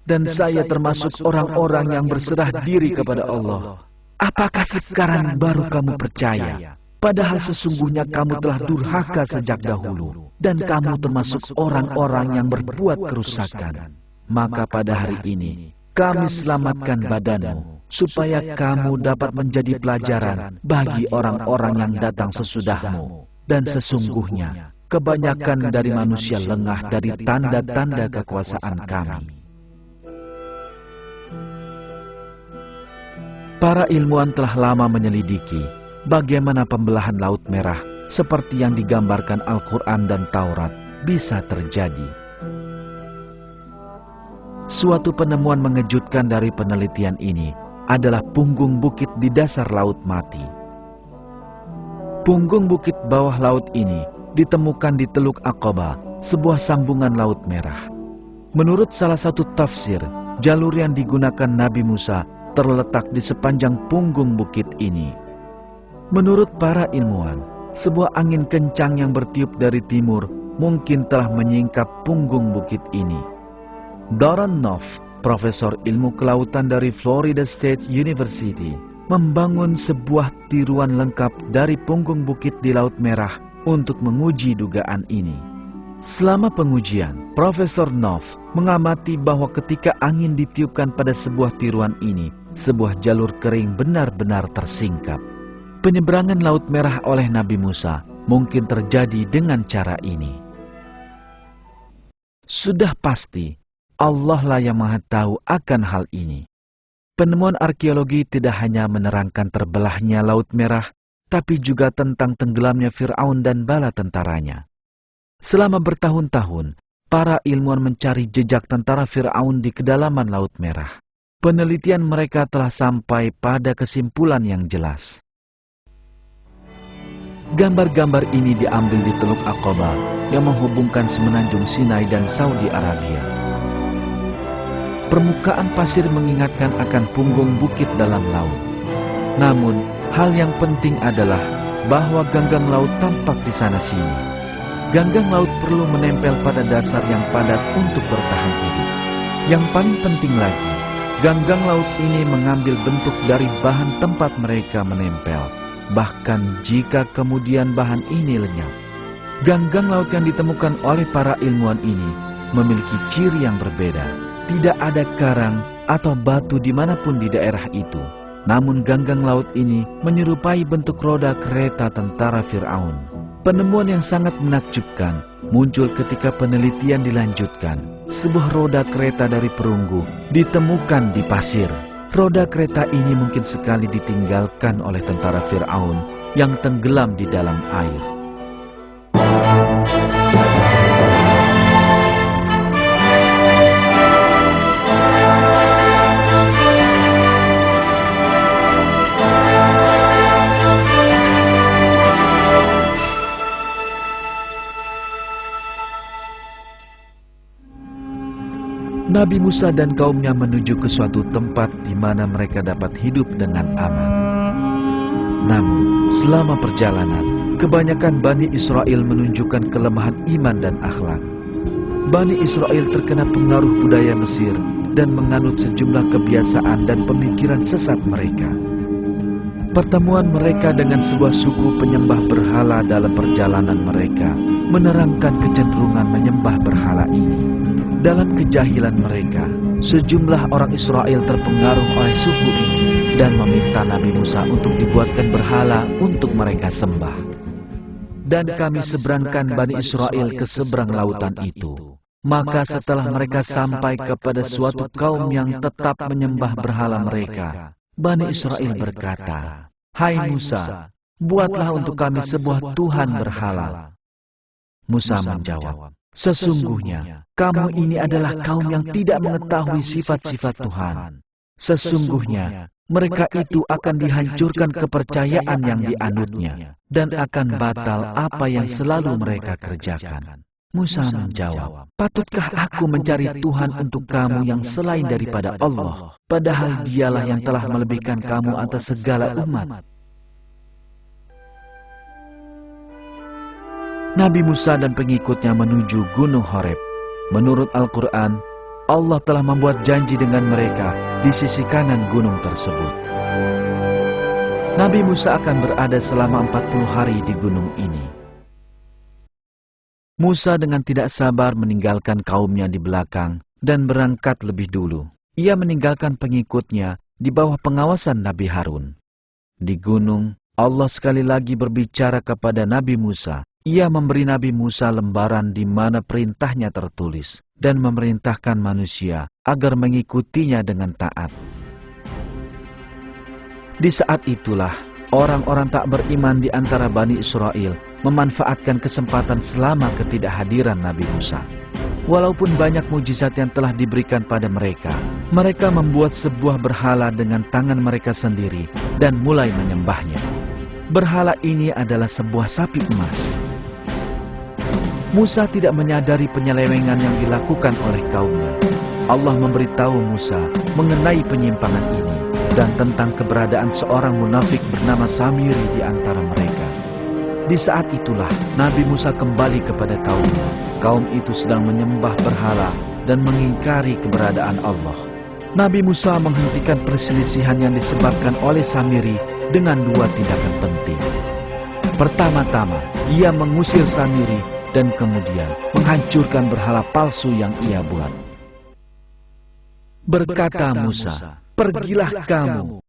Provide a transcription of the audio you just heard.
dan saya termasuk orang-orang yang berserah diri kepada Allah. Apakah sekarang baru kamu percaya? Padahal sesungguhnya kamu telah durhaka sejak dahulu, dan kamu termasuk orang-orang yang berbuat kerusakan. Maka pada hari ini, kami selamatkan badanmu, supaya kamu dapat menjadi pelajaran bagi orang-orang yang datang sesudahmu. Dan sesungguhnya, kebanyakan dari manusia lengah dari tanda-tanda kekuasaan kami. Para ilmuwan telah lama menyelidiki bagaimana pembelahan Laut Merah seperti yang digambarkan Al-Quran dan Taurat bisa terjadi. Suatu penemuan mengejutkan dari penelitian ini adalah punggung bukit di dasar Laut Mati. Punggung bukit bawah laut ini ditemukan di Teluk Aqaba, sebuah sambungan Laut Merah. Menurut salah satu tafsir, jalur yang digunakan Nabi Musa terletak di sepanjang punggung bukit ini. Menurut para ilmuwan, sebuah angin kencang yang bertiup dari timur mungkin telah menyingkap punggung bukit ini. Doron Noff, profesor ilmu kelautan dari Florida State University, membangun sebuah tiruan lengkap dari punggung bukit di Laut Merah untuk menguji dugaan ini. Selama pengujian, Profesor Noff mengamati bahwa ketika angin ditiupkan pada sebuah tiruan ini, sebuah jalur kering benar-benar tersingkap. Penyeberangan Laut Merah oleh Nabi Musa mungkin terjadi dengan cara ini. Sudah pasti, Allah lah yang Maha Tahu akan hal ini. Penemuan arkeologi tidak hanya menerangkan terbelahnya Laut Merah, tapi juga tentang tenggelamnya Fir'aun dan bala tentaranya. Selama bertahun-tahun, para ilmuwan mencari jejak tentara Fir'aun di kedalaman Laut Merah. Penelitian mereka telah sampai pada kesimpulan yang jelas. Gambar-gambar ini diambil di Teluk Aqaba yang menghubungkan semenanjung Sinai dan Saudi Arabia. Permukaan pasir mengingatkan akan punggung bukit dalam laut. Namun, hal yang penting adalah bahwa ganggang laut tampak di sana-sini. Ganggang laut perlu menempel pada dasar yang padat untuk bertahan hidup. Yang paling penting lagi, ganggang laut ini mengambil bentuk dari bahan tempat mereka menempel, bahkan jika kemudian bahan ini lenyap. Ganggang laut yang ditemukan oleh para ilmuwan ini memiliki ciri yang berbeda. Tidak ada karang atau batu dimanapun di daerah itu. Namun ganggang laut ini menyerupai bentuk roda kereta tentara Fir'aun. Penemuan yang sangat menakjubkan muncul ketika penelitian dilanjutkan. Sebuah roda kereta dari perunggu ditemukan di pasir. Roda kereta ini mungkin sekali ditinggalkan oleh tentara Fir'aun yang tenggelam di dalam air. Nabi Musa dan kaumnya menuju ke suatu tempat di mana mereka dapat hidup dengan aman. Namun, selama perjalanan, kebanyakan Bani Israel menunjukkan kelemahan iman dan akhlak. Bani Israel terkena pengaruh budaya Mesir dan menganut sejumlah kebiasaan dan pemikiran sesat mereka. Pertemuan mereka dengan sebuah suku penyembah berhala dalam perjalanan mereka menerangkan kecenderungan menyembah berhala ini. Dalam kejahilan mereka, sejumlah orang Israel terpengaruh oleh suku ini dan meminta Nabi Musa untuk dibuatkan berhala untuk mereka sembah. Dan kami seberangkan Bani Israel ke seberang lautan itu. Maka setelah mereka sampai kepada suatu kaum yang tetap menyembah berhala mereka, Bani Israel berkata, "Hai Musa, buatlah untuk kami sebuah Tuhan berhala." Musa menjawab, "Sesungguhnya kamu ini adalah kaum yang tidak mengetahui sifat-sifat Tuhan. Sesungguhnya mereka itu akan dihancurkan kepercayaan yang dianutnya dan akan batal apa yang selalu mereka kerjakan." Musa menjawab, "Patutkah aku mencari Tuhan untuk kamu yang selain daripada Allah, padahal Dialah yang telah melebihkan kamu atas segala umat?" Nabi Musa dan pengikutnya menuju Gunung Horeb. Menurut Al-Quran, Allah telah membuat janji dengan mereka di sisi kanan gunung tersebut. Nabi Musa akan berada selama 40 hari di gunung ini. Musa dengan tidak sabar meninggalkan kaumnya di belakang dan berangkat lebih dulu. Ia meninggalkan pengikutnya di bawah pengawasan Nabi Harun. Di gunung, Allah sekali lagi berbicara kepada Nabi Musa. Ia memberi Nabi Musa lembaran di mana perintahnya tertulis dan memerintahkan manusia agar mengikutinya dengan taat. Di saat itulah, orang-orang tak beriman di antara Bani Israel memanfaatkan kesempatan selama ketidakhadiran Nabi Musa. Walaupun banyak mujizat yang telah diberikan pada mereka, mereka membuat sebuah berhala dengan tangan mereka sendiri dan mulai menyembahnya. Berhala ini adalah sebuah sapi emas. Musa tidak menyadari penyelewengan yang dilakukan oleh kaumnya. Allah memberitahu Musa mengenai penyimpangan ini dan tentang keberadaan seorang munafik bernama Samiri di antara mereka. Di saat itulah Nabi Musa kembali kepada kaumnya. Kaum itu sedang menyembah berhala dan mengingkari keberadaan Allah. Nabi Musa menghentikan perselisihan yang disebabkan oleh Samiri dengan dua tindakan penting. Pertama-tama, ia mengusir Samiri dan kemudian menghancurkan berhala palsu yang ia buat. Berkata Musa, "Pergilah kamu